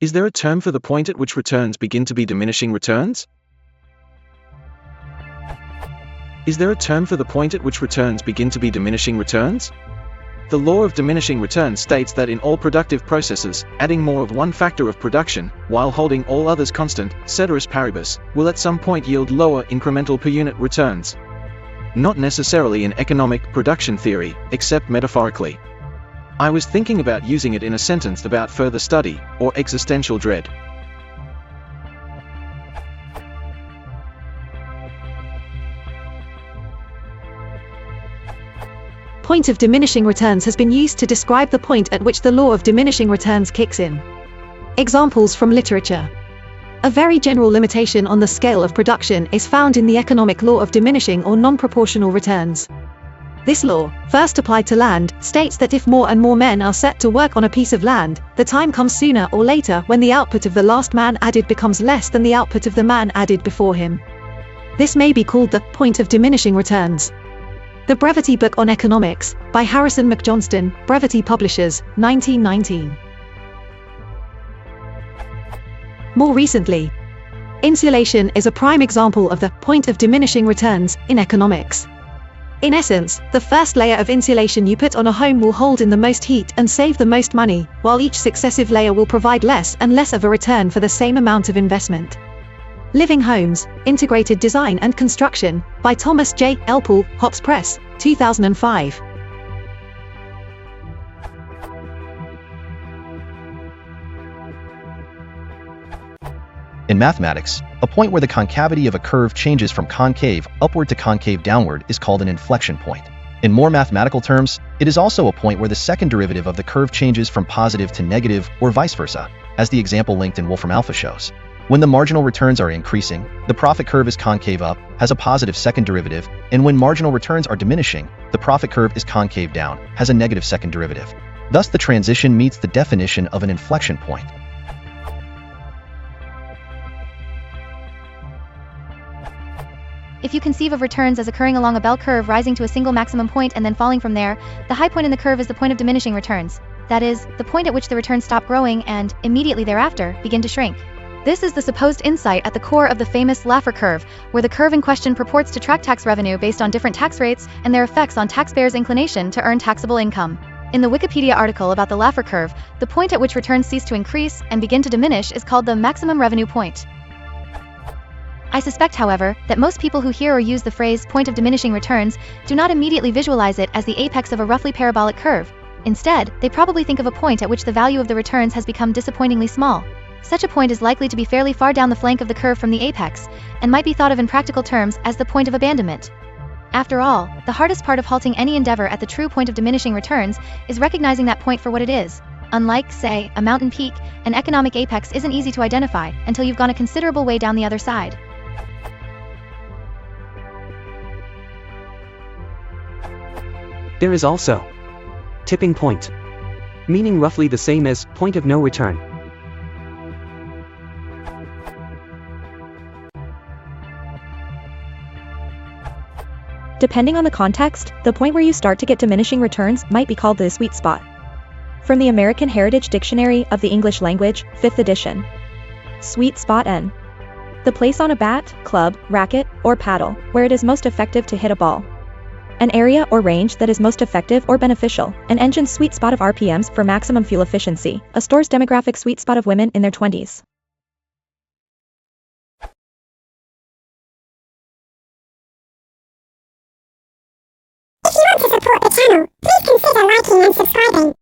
Is there a term for the point at which returns begin to be diminishing returns? Is there a term for the point at which returns begin to be diminishing returns? The law of diminishing returns states that in all productive processes, adding more of one factor of production, while holding all others constant, ceteris paribus, will at some point yield lower incremental per unit returns. Not necessarily in economic production theory, except metaphorically. I was thinking about using it in a sentence about further study, or existential dread. Point of diminishing returns has been used to describe the point at which the law of diminishing returns kicks in. Examples from literature. A very general limitation on the scale of production is found in the economic law of diminishing or non-proportional returns. This law, first applied to land, states that if more and more men are set to work on a piece of land, the time comes sooner or later when the output of the last man added becomes less than the output of the man added before him. This may be called the point of diminishing returns. The Brevity Book on Economics, by Harrison McJohnston, Brevity Publishers, 1919. More recently, insulation is a prime example of the point of diminishing returns in economics. In essence, the first layer of insulation you put on a home will hold in the most heat and save the most money, while each successive layer will provide less and less of a return for the same amount of investment. Living Homes, Integrated Design and Construction, by Thomas J. Elpool, Hops Press, 2005. In mathematics, a point where the concavity of a curve changes from concave upward to concave downward is called an inflection point. In more mathematical terms, it is also a point where the second derivative of the curve changes from positive to negative or vice versa, as the example linked in Wolfram Alpha shows. When the marginal returns are increasing, the profit curve is concave up, has a positive second derivative, and when marginal returns are diminishing, the profit curve is concave down, has a negative second derivative. Thus, the transition meets the definition of an inflection point. If you conceive of returns as occurring along a bell curve rising to a single maximum point and then falling from there, the high point in the curve is the point of diminishing returns. That is, the point at which the returns stop growing and, immediately thereafter, begin to shrink. This is the supposed insight at the core of the famous Laffer curve, where the curve in question purports to track tax revenue based on different tax rates and their effects on taxpayers' inclination to earn taxable income. In the Wikipedia article about the Laffer curve, the point at which returns cease to increase and begin to diminish is called the maximum revenue point. I suspect, however, that most people who hear or use the phrase point of diminishing returns do not immediately visualize it as the apex of a roughly parabolic curve. Instead, they probably think of a point at which the value of the returns has become disappointingly small. Such a point is likely to be fairly far down the flank of the curve from the apex, and might be thought of in practical terms as the point of abandonment. After all, the hardest part of halting any endeavor at the true point of diminishing returns is recognizing that point for what it is. Unlike, say, a mountain peak, an economic apex isn't easy to identify until you've gone a considerable way down the other side. There is also tipping point, meaning roughly the same as point of no return. Depending on the context, the point where you start to get diminishing returns might be called the sweet spot. From the American Heritage Dictionary of the English Language, 5th edition. Sweet spot N. The place on a bat, club, racket, or paddle, where it is most effective to hit a ball. An area or range that is most effective or beneficial, an engine's sweet spot of RPMs for maximum fuel efficiency, a store's demographic sweet spot of women in their 20s. If you want to support the channel, please consider liking and subscribing.